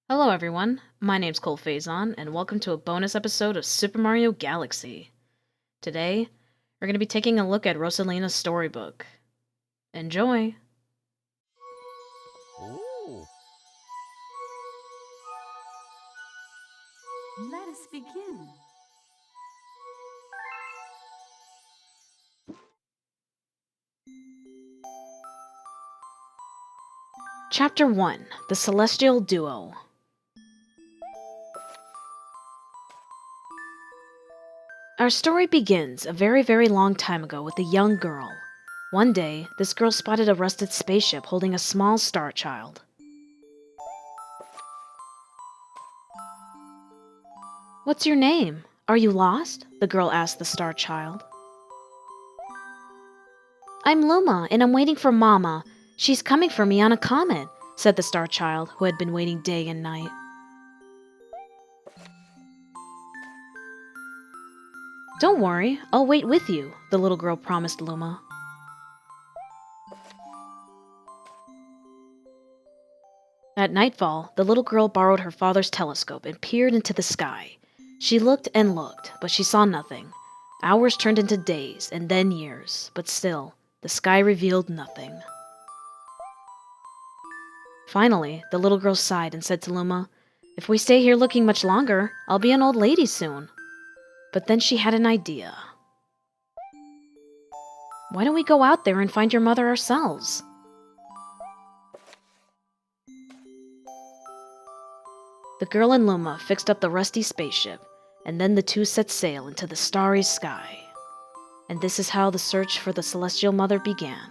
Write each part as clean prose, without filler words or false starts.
Hello everyone, my name's ColdPhazon, and welcome to a bonus episode of Super Mario Galaxy. Today, we're going to be taking a look at Rosalina's storybook. Enjoy! Ooh. Let us begin. Chapter 1, The Celestial Duo. Our story begins a very, very long time ago with a young girl. One day, this girl spotted a rusted spaceship holding a small star child. "What's your name? Are you lost?" the girl asked the star child. "I'm Luma, and I'm waiting for Mama. She's coming for me on a comet," said the star child, who had been waiting day and night. "Don't worry, I'll wait with you," the little girl promised Luma. At nightfall, the little girl borrowed her father's telescope and peered into the sky. She looked and looked, but she saw nothing. Hours turned into days, and then years, but still, the sky revealed nothing. Finally, the little girl sighed and said to Luma, "If we stay here looking much longer, I'll be an old lady soon." But then she had an idea. "Why don't we go out there and find your mother ourselves?" The girl and Luma fixed up the rusty spaceship, and then the two set sail into the starry sky. And this is how the search for the Celestial Mother began.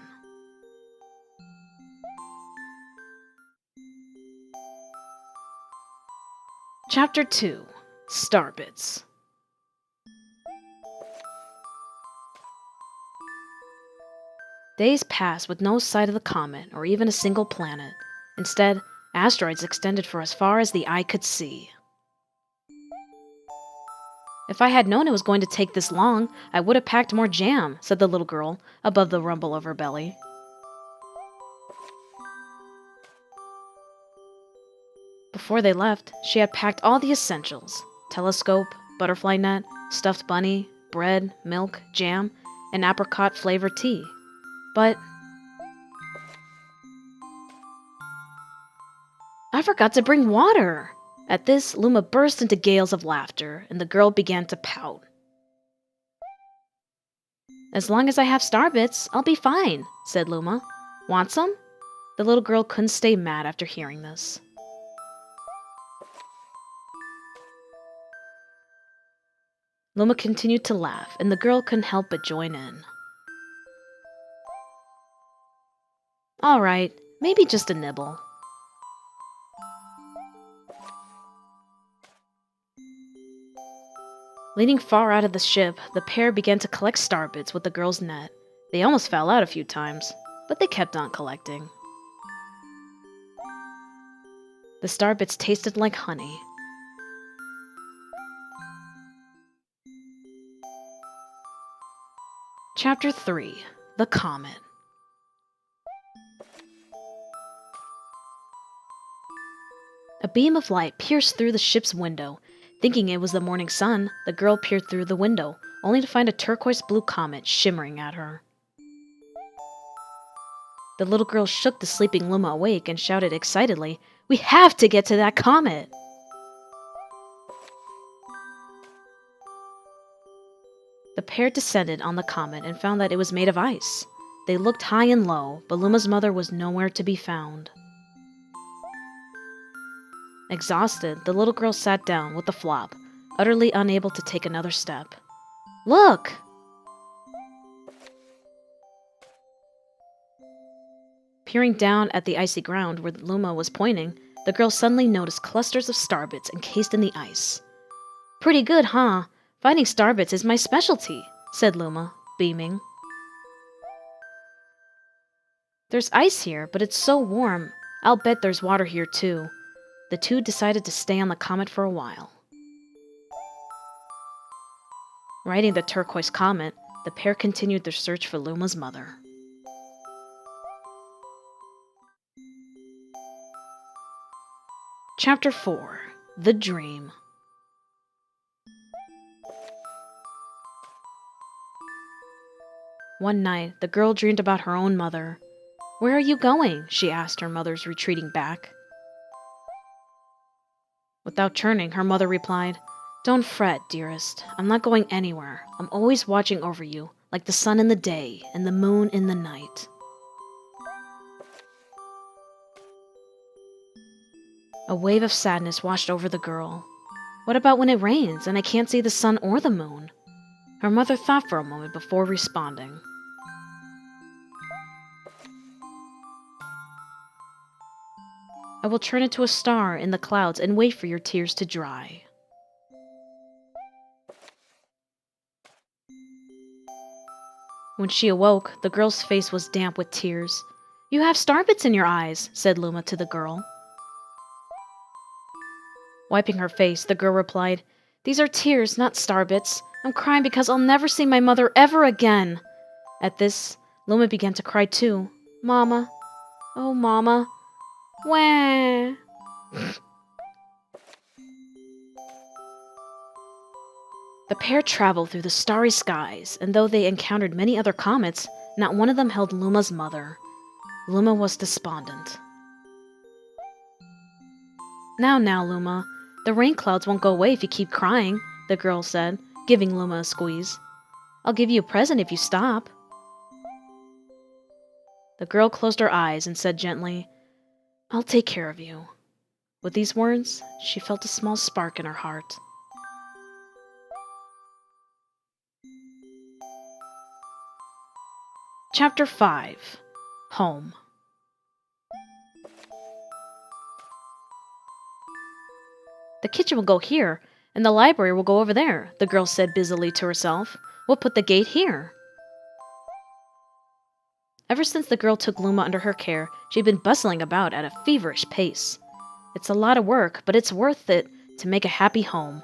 Chapter 2, Starbits. Days passed with no sight of the comet or even a single planet. Instead, asteroids extended for as far as the eye could see. "If I had known it was going to take this long, I would have packed more jam," said the little girl, above the rumble of her belly. Before they left, she had packed all the essentials: telescope, butterfly net, stuffed bunny, bread, milk, jam, and apricot-flavored tea. But "I forgot to bring water!" At this, Luma burst into gales of laughter, and the girl began to pout. "As long as I have starbits, I'll be fine," said Luma. "Want some?" The little girl couldn't stay mad after hearing this. Luma continued to laugh, and the girl couldn't help but join in. "All right, maybe just a nibble." Leaning far out of the ship, the pair began to collect starbits with the girl's net. They almost fell out a few times, but they kept on collecting. The starbits tasted like honey. Chapter 3, The Comet. A beam of light pierced through the ship's window. Thinking it was the morning sun, the girl peered through the window, only to find a turquoise-blue comet shimmering at her. The little girl shook the sleeping Luma awake and shouted excitedly, "We have to get to that comet!" The pair descended on the comet and found that it was made of ice. They looked high and low, but Luma's mother was nowhere to be found. Exhausted, the little girl sat down with a flop, utterly unable to take another step. "Look!" Peering down at the icy ground where Luma was pointing, the girl suddenly noticed clusters of starbits encased in the ice. "Pretty good, huh? Finding starbits is my specialty," said Luma, beaming. "There's ice here, but it's so warm. I'll bet there's water here too." The two decided to stay on the comet for a while. Riding the turquoise comet, the pair continued their search for Luma's mother. Chapter 4. The Dream. One night, the girl dreamed about her own mother. "Where are you going?" she asked her mother's retreating back. Without turning, her mother replied, "Don't fret, dearest. I'm not going anywhere. I'm always watching over you, like the sun in the day and the moon in the night." A wave of sadness washed over the girl. What about when it rains and I can't see the sun or the moon? Her mother thought for a moment before responding. "I will turn into a star in the clouds and wait for your tears to dry." When she awoke, the girl's face was damp with tears. "You have starbits in your eyes," said Luma to the girl. Wiping her face, the girl replied, "These are tears, not starbits. I'm crying because I'll never see my mother ever again." At this, Luma began to cry too. "Mama, oh Mama, wah." The pair traveled through the starry skies, and though they encountered many other comets, not one of them held Luma's mother. Luma was despondent. Now, Luma, the rain clouds won't go away if you keep crying," the girl said, giving Luma a squeeze. "I'll give you a present if you stop." The girl closed her eyes and said gently, "I'll take care of you." With these words, she felt a small spark in her heart. Chapter 5. Home. "The kitchen will go here, and the library will go over there," the girl said busily to herself. "We'll put the gate here." Ever since the girl took Luma under her care, she'd been bustling about at a feverish pace. It's a lot of work, but it's worth it to make a happy home.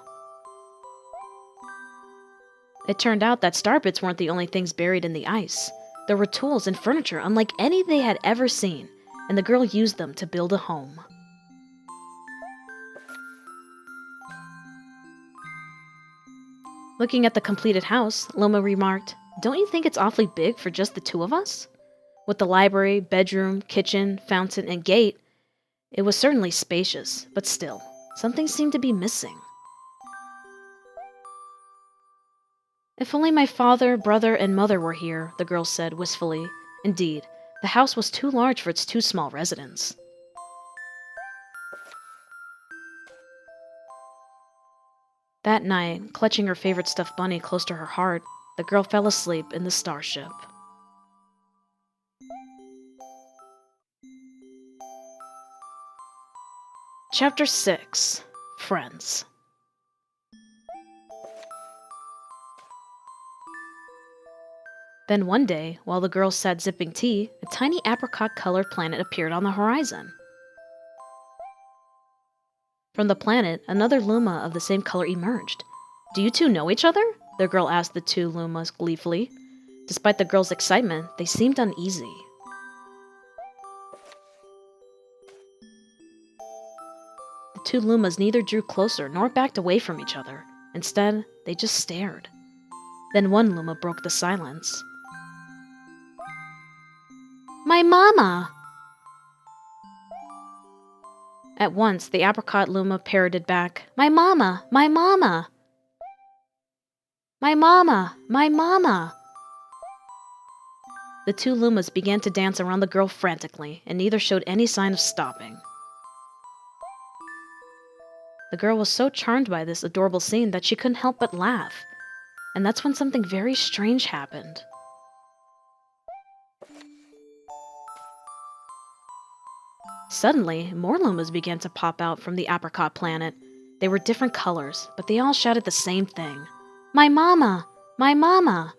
It turned out that starbits weren't the only things buried in the ice. There were tools and furniture unlike any they had ever seen, and the girl used them to build a home. Looking at the completed house, Luma remarked, "Don't you think it's awfully big for just the two of us?" With the library, bedroom, kitchen, fountain, and gate, it was certainly spacious, but still, something seemed to be missing. "If only my father, brother, and mother were here," the girl said wistfully. Indeed, the house was too large for its two small residents. That night, clutching her favorite stuffed bunny close to her heart, the girl fell asleep in the starship. Chapter 6. Friends. Then one day, while the girls sat sipping tea, a tiny apricot-colored planet appeared on the horizon. From the planet, another Luma of the same color emerged. "Do you two know each other?" the girl asked the two Lumas gleefully. Despite the girls' excitement, they seemed uneasy. The two Lumas neither drew closer nor backed away from each other. Instead, they just stared. Then one Luma broke the silence. "My mama!" At once, the apricot Luma parroted back, "My mama! My mama! My mama! My mama!" The two Lumas began to dance around the girl frantically, and neither showed any sign of stopping. The girl was so charmed by this adorable scene that she couldn't help but laugh. And that's when something very strange happened. Suddenly, more Lumas began to pop out from the apricot planet. They were different colors, but they all shouted the same thing. "My mama! My mama!"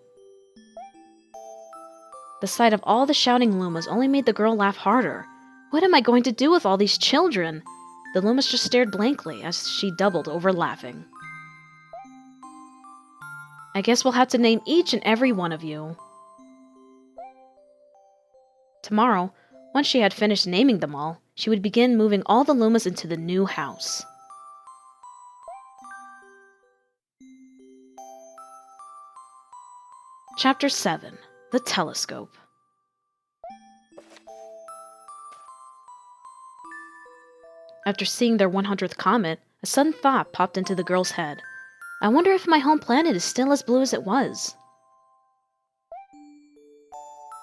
The sight of all the shouting Lumas only made the girl laugh harder. What am I going to do with all these children? The Lumas just stared blankly as she doubled over laughing. "I guess we'll have to name each and every one of you." Tomorrow, once she had finished naming them all, she would begin moving all the Lumas into the new house. Chapter 7. The Telescope. After seeing their 100th comet, a sudden thought popped into the girl's head. I wonder if my home planet is still as blue as it was.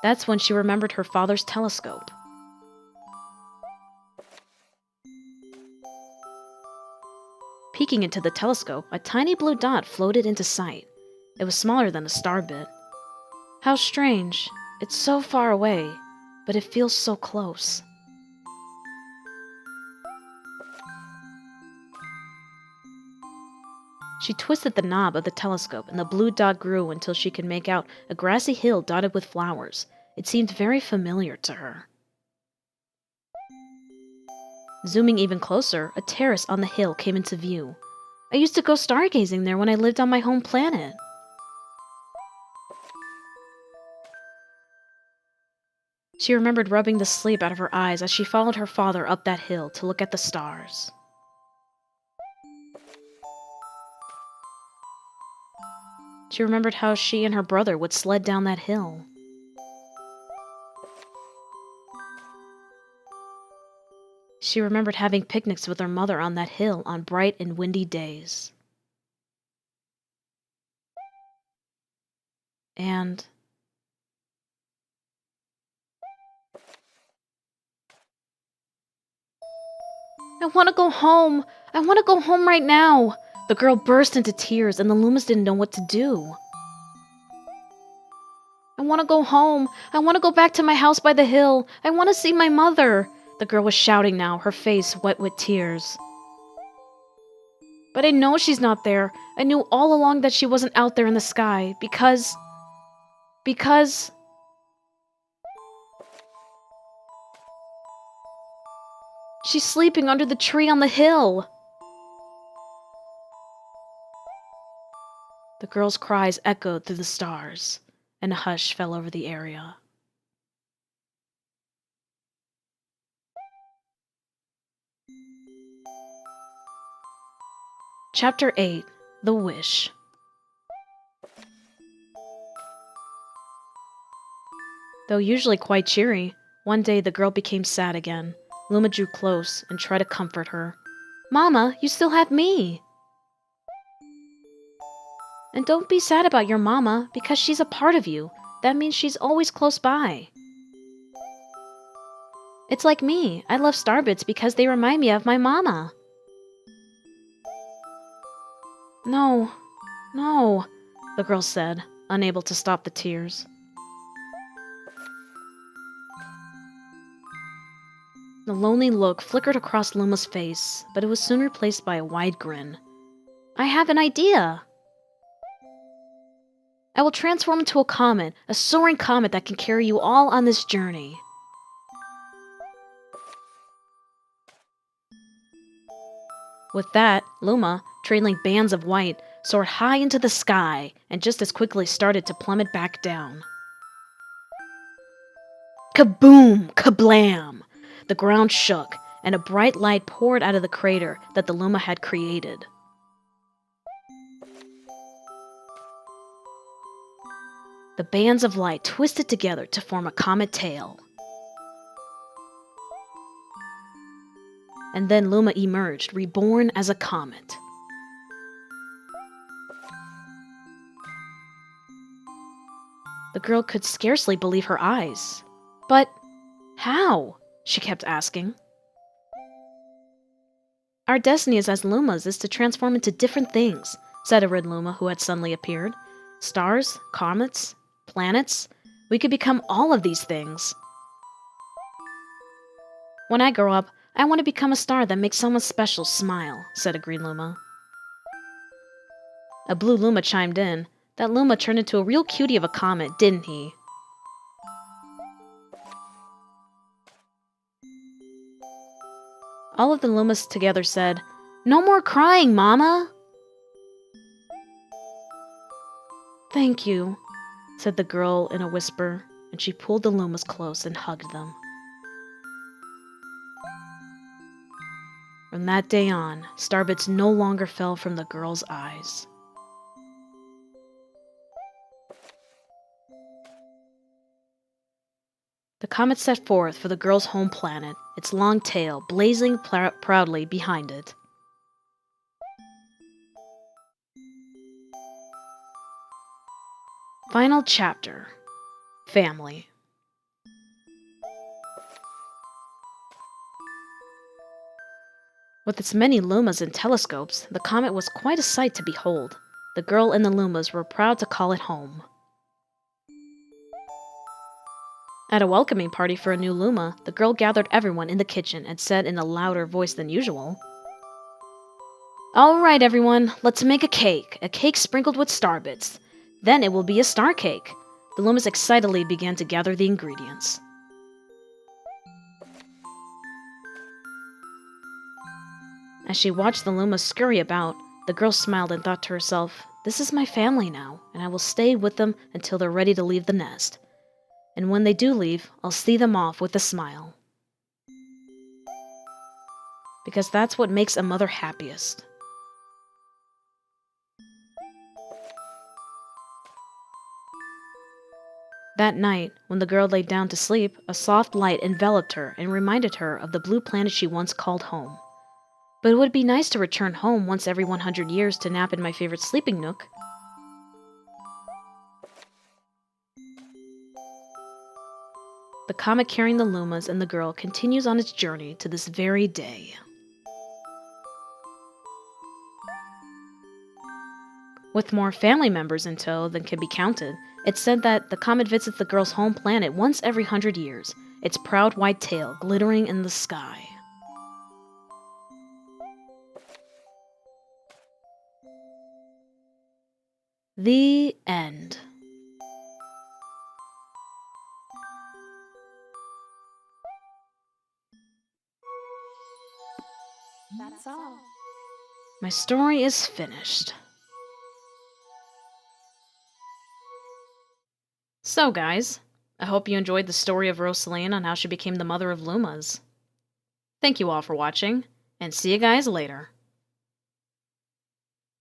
That's when she remembered her father's telescope. Peeking into the telescope, a tiny blue dot floated into sight. It was smaller than a star bit. How strange. It's so far away, but it feels so close. She twisted the knob of the telescope, and the blue dot grew until she could make out a grassy hill dotted with flowers. It seemed very familiar to her. Zooming even closer, a terrace on the hill came into view. I used to go stargazing there when I lived on my home planet. She remembered rubbing the sleep out of her eyes as she followed her father up that hill to look at the stars. She remembered how she and her brother would sled down that hill. She remembered having picnics with her mother on that hill on bright and windy days. And I want to go home. I want to go home right now. The girl burst into tears, and the Lumas didn't know what to do. I want to go home. I want to go back to my house by the hill. I want to see my mother. The girl was shouting now, her face wet with tears. But I know she's not there. I knew all along that she wasn't out there in the sky, because... She's sleeping under the tree on the hill. The girl's cries echoed through the stars, and a hush fell over the area. Chapter 8. The Wish. Though usually quite cheery, one day the girl became sad again. Luma drew close and tried to comfort her. Mama, you still have me. And don't be sad about your mama, because she's a part of you. That means she's always close by. It's like me. I love starbits because they remind me of my mama. No, the girl said, unable to stop the tears. The lonely look flickered across Luma's face, but it was soon replaced by a wide grin. I have an idea! I will transform into a comet, a soaring comet that can carry you all on this journey. With that, Luma, trailing bands of white, soared high into the sky and just as quickly started to plummet back down. Kaboom! Kablam! The ground shook, and a bright light poured out of the crater that the Luma had created. The bands of light twisted together to form a comet tail. And then Luma emerged, reborn as a comet. The girl could scarcely believe her eyes. But how? She kept asking. Our destiny as Lumas is to transform into different things, said a red Luma who had suddenly appeared. Stars, comets, planets. We could become all of these things. When I grow up, I want to become a star that makes someone special smile, said a green Luma. A blue Luma chimed in. That Luma turned into a real cutie of a comet, didn't he? All of the Lumas together said, No more crying, Mama! Thank you, said the girl in a whisper, and she pulled the Lumas close and hugged them. From that day on, starbits no longer fell from the girl's eyes. The comet set forth for the girl's home planet, its long tail blazing proudly behind it. Final chapter. Family. With its many Lumas and telescopes, the comet was quite a sight to behold. The girl and the Lumas were proud to call it home. At a welcoming party for a new Luma, the girl gathered everyone in the kitchen and said in a louder voice than usual, "All right, everyone, let's make a cake sprinkled with star bits. Then it will be a star cake." The Lumas excitedly began to gather the ingredients. As she watched the Lumas scurry about, the girl smiled and thought to herself, "This is my family now, and I will stay with them until they're ready to leave the nest. And when they do leave, I'll see them off with a smile." Because that's what makes a mother happiest. That night, when the girl lay down to sleep, a soft light enveloped her and reminded her of the blue planet she once called home. But it would be nice to return home once every 100 years to nap in my favorite sleeping nook. The comet carrying the Lumas and the girl continues on its journey to this very day. With more family members in tow than can be counted, it's said that the comet visits the girl's home planet once every 100 years, its proud white tail glittering in the sky. The end. That's all. My story is finished. So guys, I hope you enjoyed the story of Rosalina and how she became the mother of Lumas. Thank you all for watching, and see you guys later.